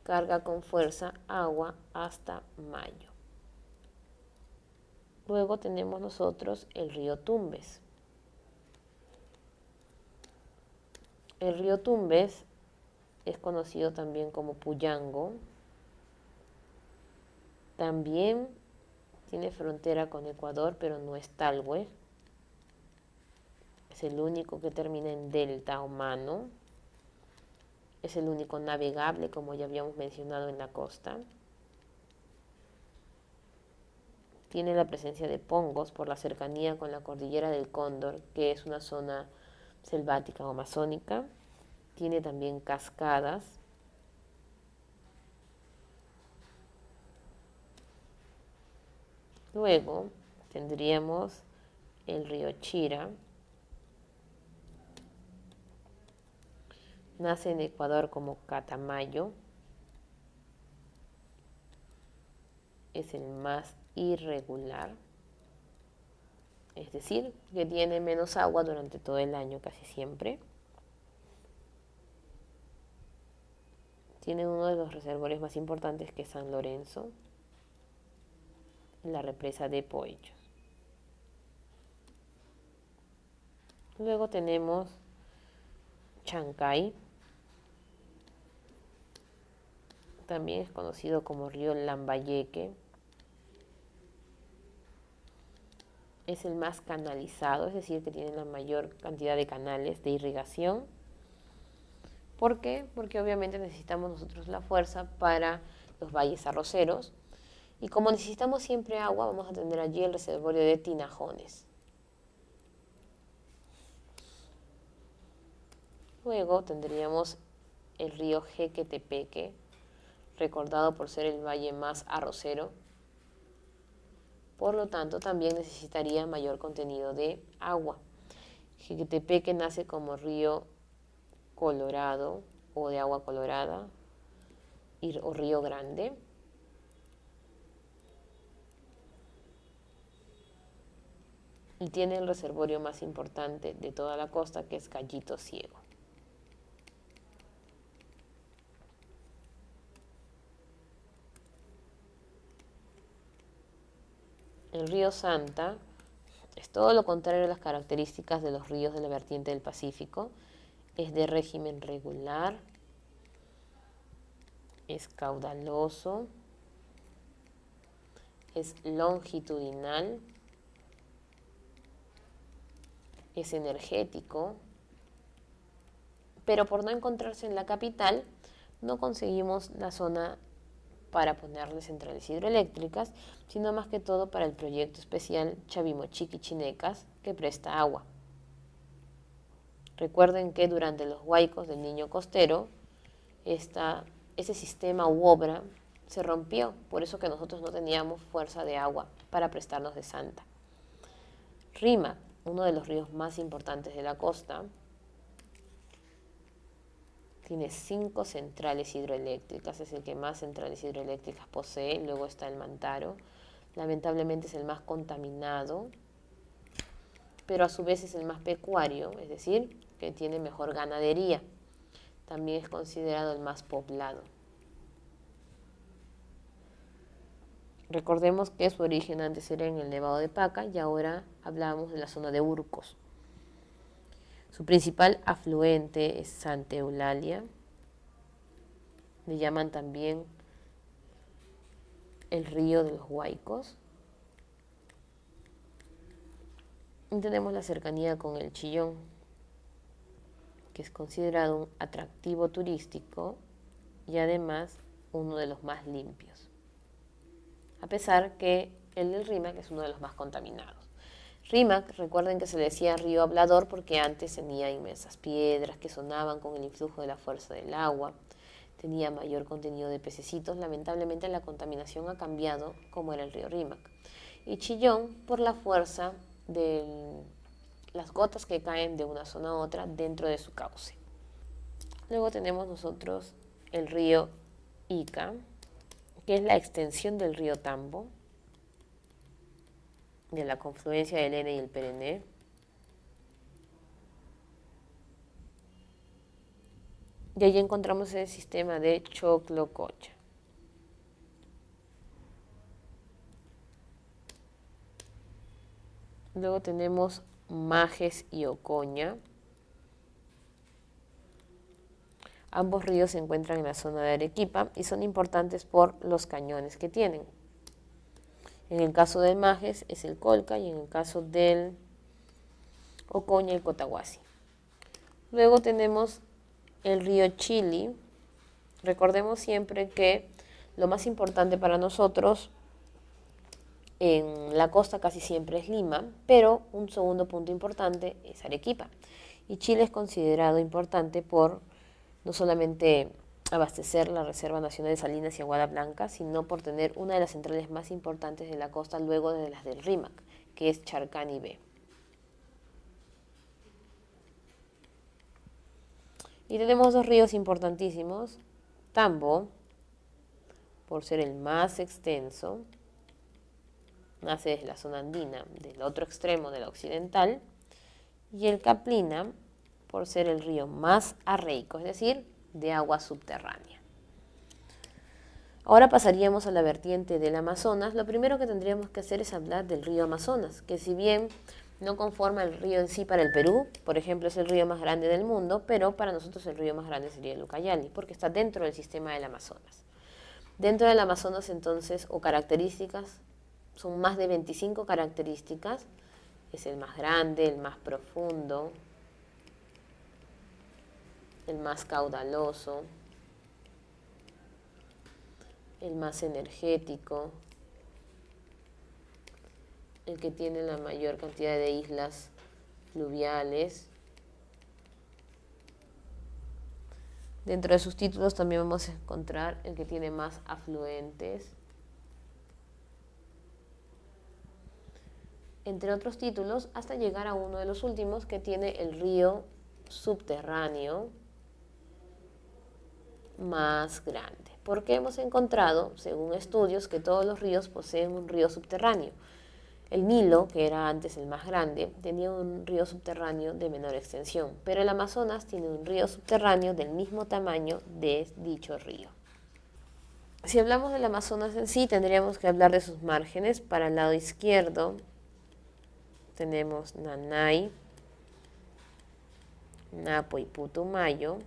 Carga con fuerza agua hasta mayo. Luego tenemos nosotros el río Tumbes. El río Tumbes es conocido también como Puyango. También tiene frontera con Ecuador, pero no es talhue. Es el único que termina en delta o mano. Es el único navegable, como ya habíamos mencionado, en la costa. Tiene la presencia de pongos por la cercanía con la cordillera del Cóndor, que es una zona selvática o amazónica. Tiene también cascadas. Luego tendríamos el río Chira. Nace en Ecuador como Catamayo. Es el más irregular. Es decir, que tiene menos agua durante todo el año, casi siempre. Tiene uno de los reservorios más importantes, que es San Lorenzo, la represa de Poellos. Luego tenemos Chancay, también es conocido como río Lambayeque. Es el más canalizado, es decir, que tiene la mayor cantidad de canales de irrigación. ¿Por qué? Porque obviamente necesitamos nosotros la fuerza para los valles arroceros. Y como necesitamos siempre agua, vamos a tener allí el reservorio de Tinajones. Luego tendríamos el río Jequetepeque, recordado por ser el valle más arrocero. Por lo tanto, también necesitaría mayor contenido de agua. Jequetepeque nace como río Colorado o de agua colorada o río Grande. Y tiene el reservorio más importante de toda la costa, que es Callito Ciego. El río Santa es todo lo contrario a las características de los ríos de la vertiente del Pacífico. Es de régimen regular, es caudaloso, es longitudinal, es energético, pero por no encontrarse en la capital, no conseguimos la zona para ponerle centrales hidroeléctricas, sino más que todo para el proyecto especial Chavimochiqui-Chinecas, que presta agua. Recuerden que durante los huaicos del Niño Costero, ese sistema u obra se rompió, por eso que nosotros no teníamos fuerza de agua para prestarnos de Santa. Rímac, uno de los ríos más importantes de la costa, tiene 5 centrales hidroeléctricas, es el que más centrales hidroeléctricas posee. Luego está el Mantaro, lamentablemente es el más contaminado, pero a su vez es el más pecuario, es decir, que tiene mejor ganadería. También es considerado el más poblado. Recordemos que su origen antes era en el Nevado de Paca y ahora hablamos de la zona de Urcos. Su principal afluente es Santa Eulalia. Le llaman también el río de los Huaicos. Y tenemos la cercanía con el Chillón, que es considerado un atractivo turístico y además uno de los más limpios, a pesar que el del Rímac es uno de los más contaminados. Rímac, recuerden que se le decía río hablador porque antes tenía inmensas piedras que sonaban con el influjo de la fuerza del agua, tenía mayor contenido de pececitos. Lamentablemente la contaminación ha cambiado como era el río Rímac. Y Chillón por la fuerza de las gotas que caen de una zona a otra dentro de su cauce. Luego tenemos nosotros el río Ica, que es la extensión del río Tambo, de la confluencia del N y el Perené. Y allí encontramos el sistema de Choclococha. Luego tenemos Majes y Ocoña. Ambos ríos se encuentran en la zona de Arequipa y son importantes por los cañones que tienen. En el caso del Majes es el Colca y en el caso del Ocoña el Cotahuasi. Luego tenemos el río Chili. Recordemos siempre que lo más importante para nosotros en la costa casi siempre es Lima, pero un segundo punto importante es Arequipa. Y Chile es considerado importante por no solamente abastecer la Reserva Nacional de Salinas y Aguada Blanca, sino por tener una de las centrales más importantes de la costa luego de las del Rímac, que es Charcani B. Y tenemos dos ríos importantísimos, Tambo, por ser el más extenso, nace desde la zona andina, del otro extremo de la occidental, y el Caplina, por ser el río más arreico, es decir, de agua subterránea. Ahora pasaríamos a la vertiente del Amazonas. Lo primero que tendríamos que hacer es hablar del río Amazonas, que si bien No conforma el río en sí para el Perú, por ejemplo, es el río más grande del mundo, pero para nosotros el río más grande sería el Ucayali, porque está dentro del sistema del Amazonas. Dentro del Amazonas, entonces, o características, son más de 25 características. Es el más grande, el más profundo, el más caudaloso, el más energético, el que tiene la mayor cantidad de islas fluviales. Dentro de sus títulos también vamos a encontrar el que tiene más afluentes. Entre otros títulos, hasta llegar a uno de los últimos que tiene el río subterráneo más grande. Porque hemos encontrado, según estudios, que todos los ríos poseen un río subterráneo. El Nilo, que era antes el más grande, tenía un río subterráneo de menor extensión, pero el Amazonas tiene un río subterráneo del mismo tamaño de dicho río. Si hablamos del Amazonas en sí, tendríamos que hablar de sus márgenes. Para el lado izquierdo tenemos Nanay, Napo y Putumayo,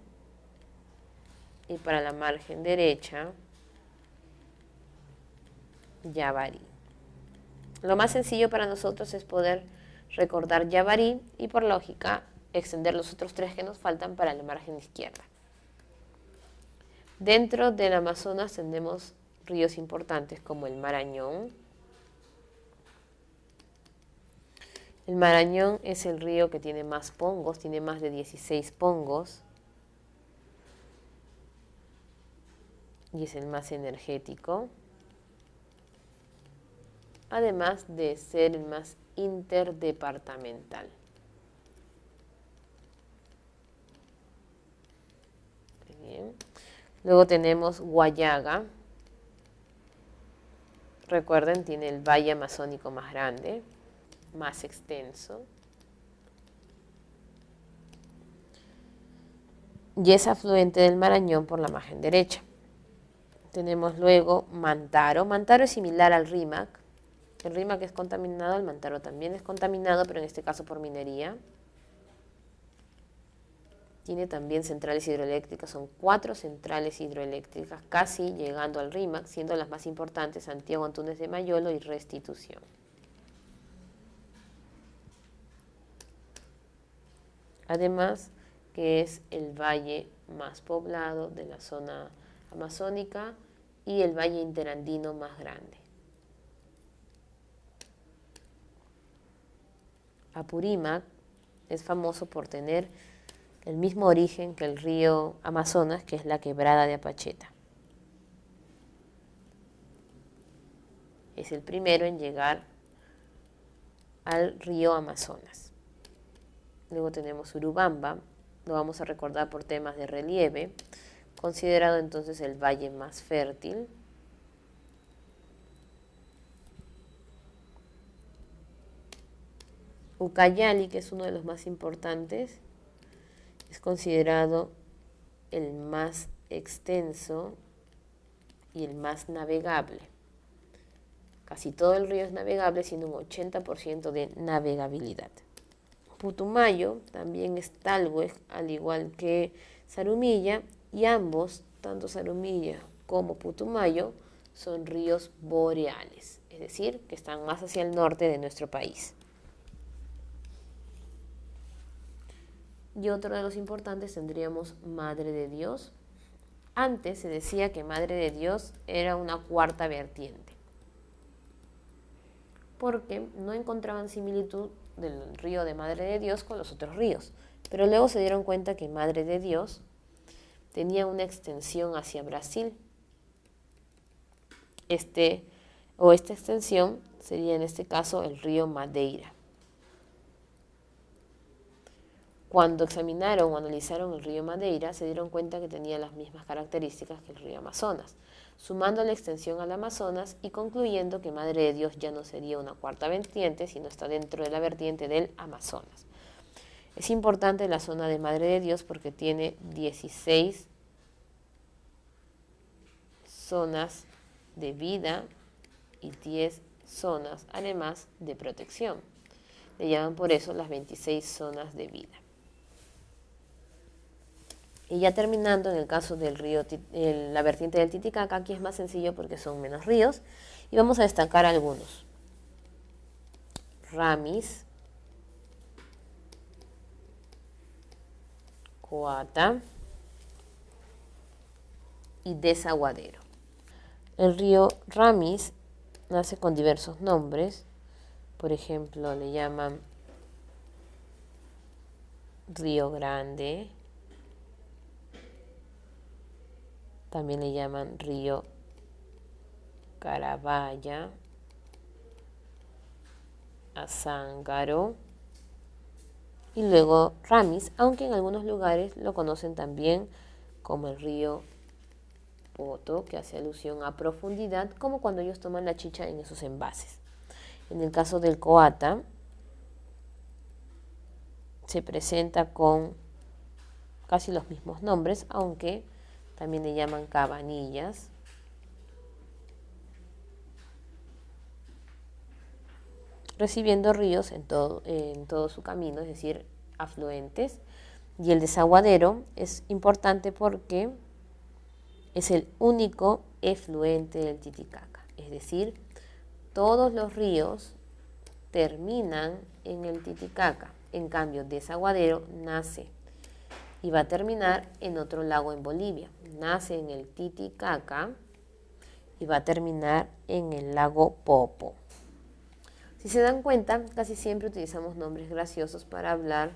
y para la margen derecha, Yavarí. Lo más sencillo para nosotros es poder recordar Yavarí y por lógica extender los otros tres que nos faltan para la margen izquierda. Dentro del Amazonas tenemos ríos importantes como el Marañón. El Marañón es el río que tiene más pongos, tiene más de 16 pongos y es el más energético, además de ser el más interdepartamental. Bien. Luego tenemos Huallaga. Recuerden, tiene el valle amazónico más grande, más extenso. Y es afluente del Marañón por la margen derecha. Tenemos luego Mantaro. Mantaro es similar al Rímac. El Rímac es contaminado, el Mantaro también es contaminado, pero en este caso por minería. Tiene también centrales hidroeléctricas, son 4 centrales hidroeléctricas, casi llegando al Rímac, siendo las más importantes Santiago Antunes de Mayolo y Restitución. Además, que es el valle más poblado de la zona amazónica y el valle interandino más grande. Apurímac es famoso por tener el mismo origen que el río Amazonas, que es la quebrada de Apacheta. Es el primero en llegar al río Amazonas. Luego tenemos Urubamba, lo vamos a recordar por temas de relieve, considerado entonces el valle más fértil. Ucayali, que es uno de los más importantes, es considerado el más extenso y el más navegable. Casi todo el río es navegable, siendo un 80% de navegabilidad. Putumayo también es talweg, al igual que Zarumilla, y ambos, tanto Zarumilla como Putumayo, son ríos boreales, es decir, que están más hacia el norte de nuestro país. Y otro de los importantes tendríamos Madre de Dios. Antes se decía que Madre de Dios era una cuarta vertiente, porque no encontraban similitud del río de Madre de Dios con los otros ríos. Pero luego se dieron cuenta que Madre de Dios tenía una extensión hacia Brasil. Esta extensión sería en este caso el río Madeira. Cuando examinaron o analizaron el río Madeira, se dieron cuenta que tenía las mismas características que el río Amazonas, sumando la extensión al Amazonas y concluyendo que Madre de Dios ya no sería una cuarta vertiente, sino está dentro de la vertiente del Amazonas. Es importante la zona de Madre de Dios porque tiene 16 zonas de vida y 10 zonas, además de protección. le llaman por eso las 26 zonas de vida. Y ya terminando, en el caso del río, la vertiente del Titicaca, aquí es más sencillo porque son menos ríos, y vamos a destacar algunos. Ramis, Coata y Desaguadero. El río Ramis nace con diversos nombres, por ejemplo, le llaman Río Grande, también le llaman río Carabaya, Azángaro y luego Ramis, aunque en algunos lugares lo conocen también como el río Poto, que hace alusión a profundidad, como cuando ellos toman la chicha en esos envases. En el caso del Coata, se presenta con casi los mismos nombres, aunque también le llaman Cabanillas, recibiendo ríos en todo su camino, es decir, afluentes. Y el desaguadero es importante porque es el único efluente del Titicaca, es decir, todos los ríos terminan en el Titicaca. En cambio, Desaguadero nace y va a terminar en otro lago en Bolivia. Nace en el Titicaca y va a terminar en el lago Popo. Si se dan cuenta, casi siempre utilizamos nombres graciosos para hablar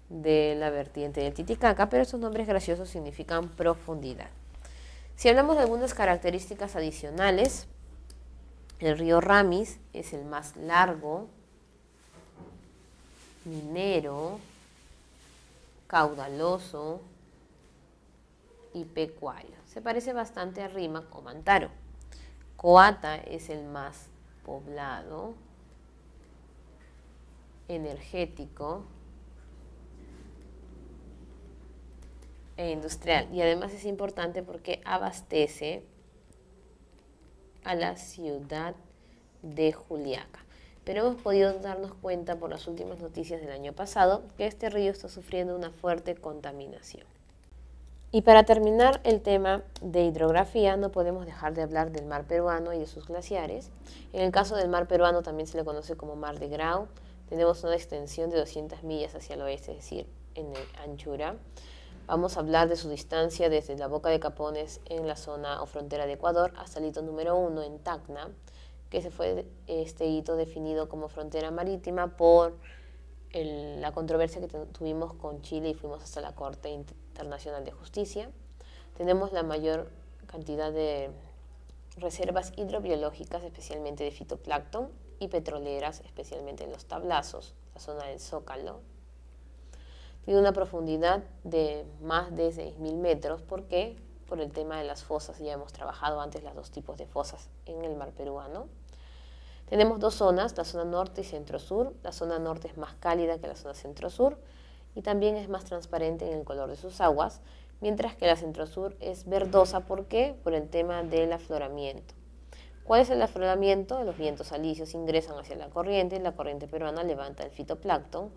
de la vertiente del Titicaca, pero estos nombres graciosos significan profundidad. Si hablamos de algunas características adicionales, el río Ramis es el más largo, minero, caudaloso y pecuario. Se parece bastante a Rímac o Mantaro. Coata es el más poblado, energético e industrial. Y además es importante porque abastece a la ciudad de Juliaca. Pero hemos podido darnos cuenta por las últimas noticias del año pasado que este río está sufriendo una fuerte contaminación. Y para terminar el tema de hidrografía, no podemos dejar de hablar del mar peruano y de sus glaciares. En el caso del mar peruano también se le conoce como Mar de Grau. Tenemos una extensión de 200 millas hacia el oeste, es decir, en anchura. Vamos a hablar de su distancia desde la Boca de Capones en la zona o frontera de Ecuador hasta el hito número 1 en Tacna, que se fue este hito definido como frontera marítima por la controversia que tuvimos con Chile y fuimos hasta la Corte Internacional de Justicia. Tenemos la mayor cantidad de reservas hidrobiológicas, especialmente de fitoplancton, y petroleras, especialmente en los tablazos, la zona del Zócalo. Tiene una profundidad de más de 6.000 metros. ¿Por qué? Por el tema de las fosas. Ya hemos trabajado antes los dos tipos de fosas en el mar peruano. Tenemos dos zonas, la zona norte y centro-sur. La zona norte es más cálida que la zona centro-sur y también es más transparente en el color de sus aguas, mientras que la centro-sur es verdosa. ¿Por qué? Por el tema del afloramiento. ¿Cuál es el afloramiento? Los vientos alisios ingresan hacia la corriente y la corriente peruana levanta el fitoplancton,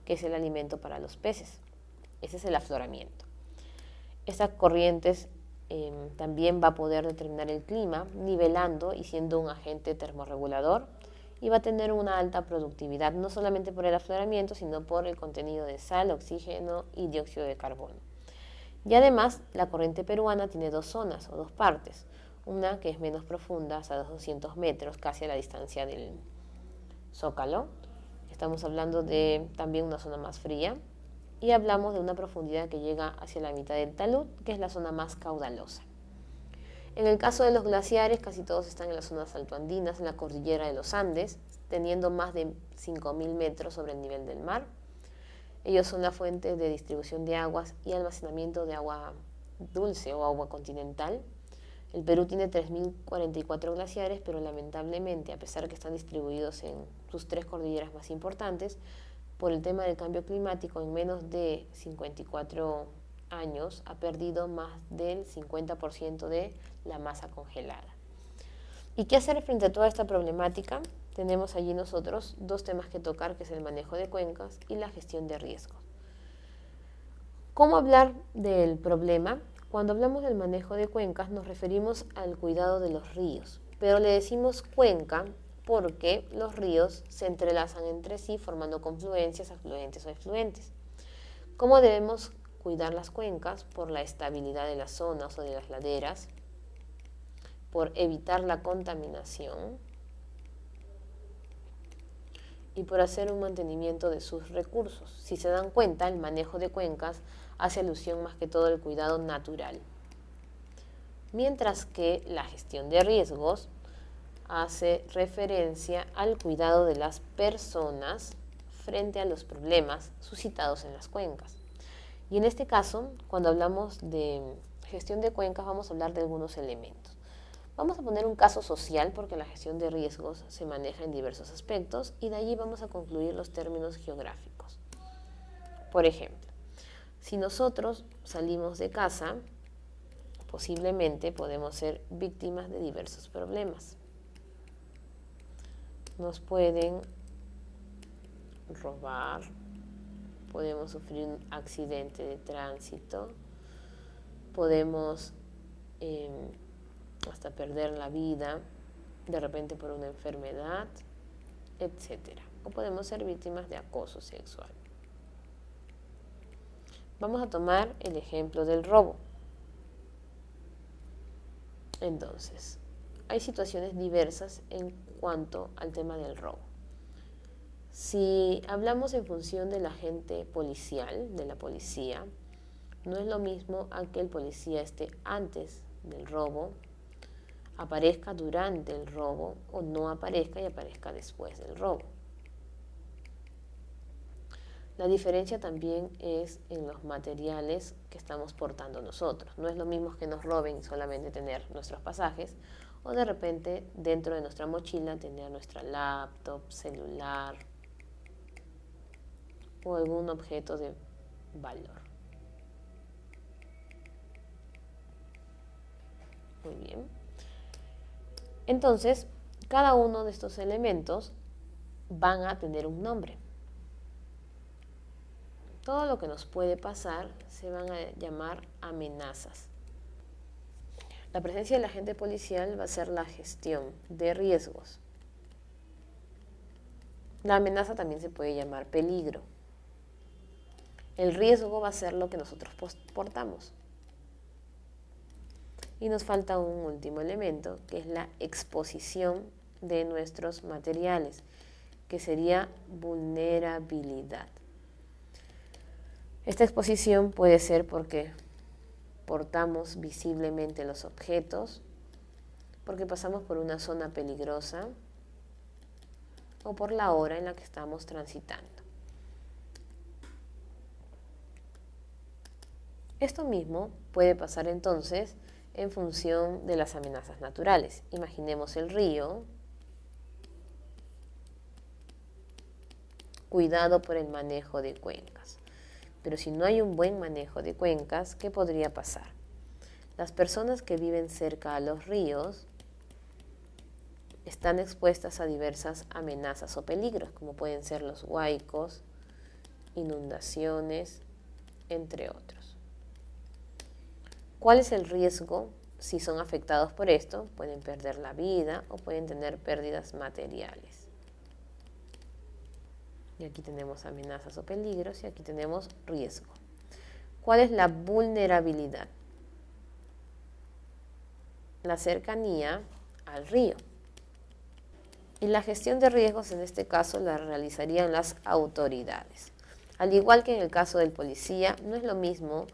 que es el alimento para los peces. Ese es el afloramiento. Estas corrientes también va a poder determinar el clima, nivelando y siendo un agente termorregulador, y va a tener una alta productividad, no solamente por el afloramiento, sino por el contenido de sal, oxígeno y dióxido de carbono. Y además, la corriente peruana tiene dos zonas o dos partes. Una que es menos profunda, hasta los 200 metros, casi a la distancia del Zócalo. Estamos hablando de también una zona más fría. Y hablamos de una profundidad que llega hacia la mitad del talud, que es la zona más caudalosa. En el caso de los glaciares, casi todos están en las zonas altoandinas, en la cordillera de los Andes, teniendo más de 5.000 metros sobre el nivel del mar. Ellos son la fuente de distribución de aguas y almacenamiento de agua dulce o agua continental. El Perú tiene 3.044 glaciares, pero lamentablemente, a pesar de que están distribuidos en sus tres cordilleras más importantes, por el tema del cambio climático, en menos de 54 años ha perdido más del 50% de la masa congelada. ¿Y qué hacer frente a toda esta problemática? Tenemos allí nosotros dos temas que tocar, que es el manejo de cuencas y la gestión de riesgos. ¿Cómo hablar del problema? Cuando hablamos del manejo de cuencas nos referimos al cuidado de los ríos, pero le decimos cuenca porque los ríos se entrelazan entre sí formando confluencias, afluentes o efluentes. ¿Cómo debemos cuidar las cuencas? Por la estabilidad de las zonas o de las laderas, por evitar la contaminación y por hacer un mantenimiento de sus recursos. Si se dan cuenta, el manejo de cuencas hace alusión más que todo al cuidado natural, mientras que la gestión de riesgos hace referencia al cuidado de las personas frente a los problemas suscitados en las cuencas. Y en este caso, cuando hablamos de gestión de cuencas, vamos a hablar de algunos elementos. Vamos a poner un caso social porque la gestión de riesgos se maneja en diversos aspectos y de allí vamos a concluir los términos geográficos. Por ejemplo, si nosotros salimos de casa, posiblemente podemos ser víctimas de diversos problemas. Nos pueden robar, podemos sufrir un accidente de tránsito, podemos hasta perder la vida, de repente por una enfermedad, etc. O podemos ser víctimas de acoso sexual. Vamos a tomar el ejemplo del robo. Entonces, hay situaciones diversas en cuanto al tema del robo. Si hablamos en función del agente policial, de la policía, no es lo mismo a que el policía esté antes del robo, aparezca durante el robo o no aparezca y aparezca después del robo. La diferencia también es en los materiales que estamos portando nosotros. No es lo mismo que nos roben solamente tener nuestros pasajes o de repente dentro de nuestra mochila tener nuestra laptop, celular o algún objeto de valor. Muy bien. Entonces, cada uno de estos elementos van a tener un nombre. Todo lo que nos puede pasar se van a llamar amenazas. La presencia del agente policial va a ser la gestión de riesgos. La amenaza también se puede llamar peligro. El riesgo va a ser lo que nosotros portamos. Y nos falta un último elemento, que es la exposición de nuestros materiales, que sería vulnerabilidad. Esta exposición puede ser porque portamos visiblemente los objetos, porque pasamos por una zona peligrosa o por la hora en la que estamos transitando. Esto mismo puede pasar entonces en función de las amenazas naturales. Imaginemos el río, cuidado por el manejo de cuencas. Pero si no hay un buen manejo de cuencas, ¿qué podría pasar? Las personas que viven cerca a los ríos están expuestas a diversas amenazas o peligros, como pueden ser los huaicos, inundaciones, entre otros. ¿Cuál es el riesgo? Si son afectados por esto, pueden perder la vida o pueden tener pérdidas materiales. Y aquí tenemos amenazas o peligros y aquí tenemos riesgo. ¿Cuál es la vulnerabilidad? La cercanía al río. Y la gestión de riesgos en este caso la realizarían las autoridades. Al igual que en el caso del policía, no es lo mismo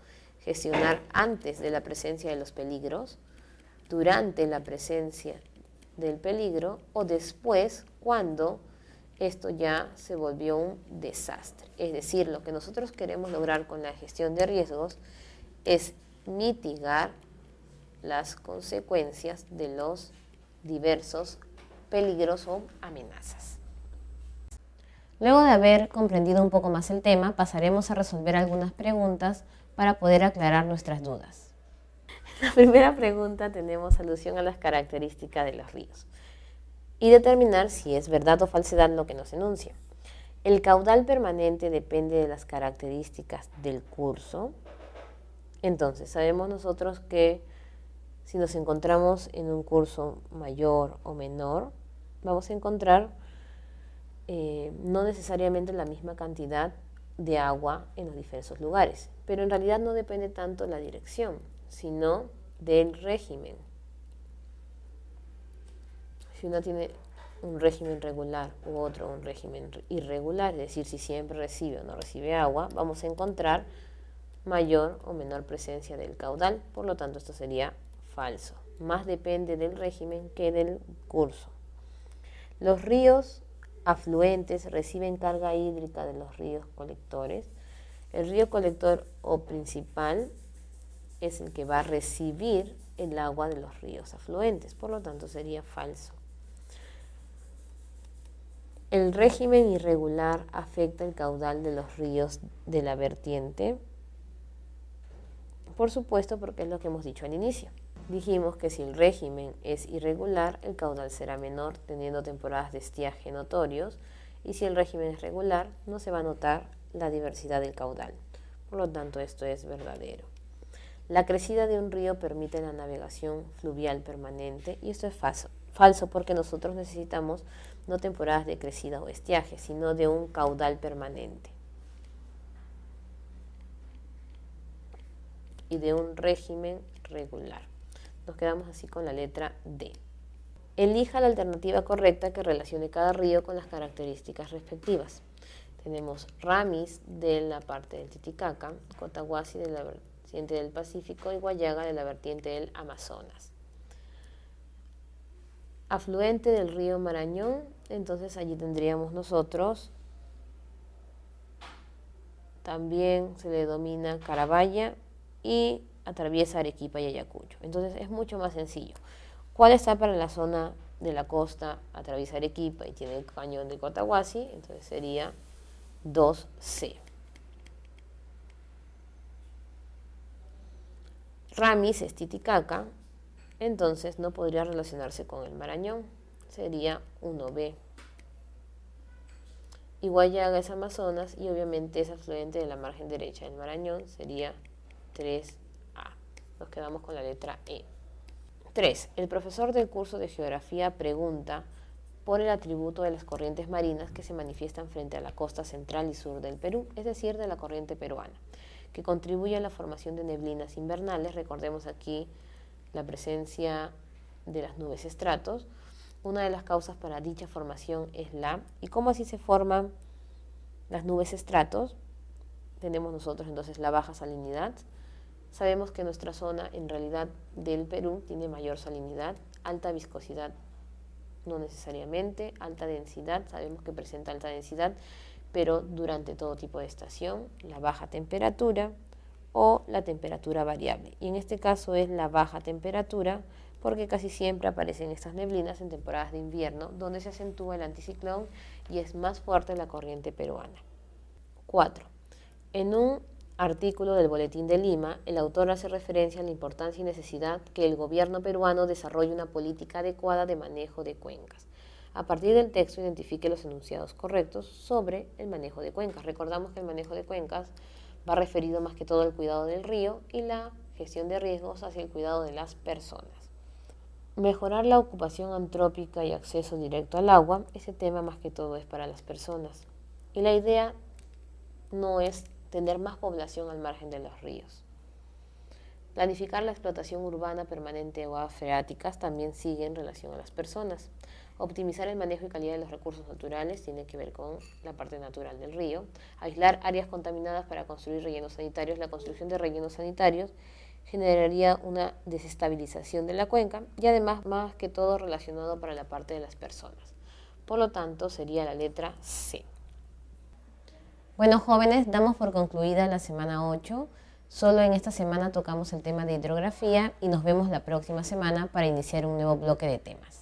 gestionar antes de la presencia de los peligros, durante la presencia del peligro o después cuando esto ya se volvió un desastre. Es decir, lo que nosotros queremos lograr con la gestión de riesgos es mitigar las consecuencias de los diversos peligros o amenazas. Luego de haber comprendido un poco más el tema, pasaremos a resolver algunas preguntas para poder aclarar nuestras dudas. La primera pregunta tenemos alusión a las características de los ríos y determinar si es verdad o falsedad lo que nos enuncia. El caudal permanente depende de las características del curso. Entonces, sabemos nosotros que si nos encontramos en un curso mayor o menor, vamos a encontrar no necesariamente la misma cantidad de agua en los diversos lugares, pero en realidad no depende tanto de la dirección, sino del régimen. Si uno tiene un régimen regular u otro un régimen irregular, es decir, si siempre recibe o no recibe agua, vamos a encontrar mayor o menor presencia del caudal, por lo tanto esto sería falso. Más depende del régimen que del curso. Los ríos afluentes reciben carga hídrica de los ríos colectores. El río colector o principal es el que va a recibir el agua de los ríos afluentes, por lo tanto sería falso. El régimen irregular afecta el caudal de los ríos de la vertiente. Por supuesto, porque es lo que hemos dicho al inicio. Dijimos que si el régimen es irregular, el caudal será menor, teniendo temporadas de estiaje notorios, y si el régimen es regular, no se va a notar la diversidad del caudal. Por lo tanto, esto es verdadero. La crecida de un río permite la navegación fluvial permanente, y esto es falso porque nosotros necesitamos no temporadas de crecida o estiaje, sino de un caudal permanente y de un régimen regular. Nos quedamos así con la letra D. Elija la alternativa correcta que relacione cada río con las características respectivas. Tenemos Ramis de la parte del Titicaca, Cotahuasi de la vertiente del Pacífico y Guayaga de la vertiente del Amazonas. Afluente del río Marañón, entonces allí tendríamos nosotros, también se le denomina Carabaya y atraviesa Arequipa y Ayacucho. Entonces es mucho más sencillo. ¿Cuál está para la zona de la costa? Atraviesa Arequipa y tiene el cañón de Cotahuasi, entonces sería 2C. Ramis es Titicaca, entonces no podría relacionarse con el Marañón, sería 1B. Y Guayaga es Amazonas y obviamente es afluente de la margen derecha del Marañón, sería 3A. Nos quedamos con la letra E. 3. El profesor del curso de Geografía pregunta por el atributo de las corrientes marinas que se manifiestan frente a la costa central y sur del Perú, es decir, de la corriente peruana, que contribuye a la formación de neblinas invernales. Recordemos aquí la presencia de las nubes estratos. Una de las causas para dicha formación es ¿y cómo así se forman las nubes estratos? Tenemos nosotros entonces la baja salinidad. Sabemos que nuestra zona en realidad del Perú tiene mayor salinidad, alta viscosidad no necesariamente, alta densidad, sabemos que presenta alta densidad, pero durante todo tipo de estación, la baja temperatura o la temperatura variable. Y en este caso es la baja temperatura porque casi siempre aparecen estas neblinas en temporadas de invierno donde se acentúa el anticiclón y es más fuerte la corriente peruana. 4. En un artículo del Boletín de Lima, el autor hace referencia a la importancia y necesidad que el gobierno peruano desarrolle una política adecuada de manejo de cuencas. A partir del texto, identifique los enunciados correctos sobre el manejo de cuencas. Recordamos que el manejo de cuencas va referido más que todo al cuidado del río y la gestión de riesgos hacia el cuidado de las personas. Mejorar la ocupación antrópica y acceso directo al agua, ese tema más que todo es para las personas. Y la idea no es tener más población al margen de los ríos. Planificar la explotación urbana permanente de aguas freáticas también sigue en relación a las personas. Optimizar el manejo y calidad de los recursos naturales tiene que ver con la parte natural del río. Aislar áreas contaminadas para construir rellenos sanitarios. La construcción de rellenos sanitarios generaría una desestabilización de la cuenca y además más que todo relacionado para la parte de las personas. Por lo tanto, sería la letra C. Bueno, jóvenes, damos por concluida la semana 8. Solo en esta semana tocamos el tema de hidrografía y nos vemos la próxima semana para iniciar un nuevo bloque de temas.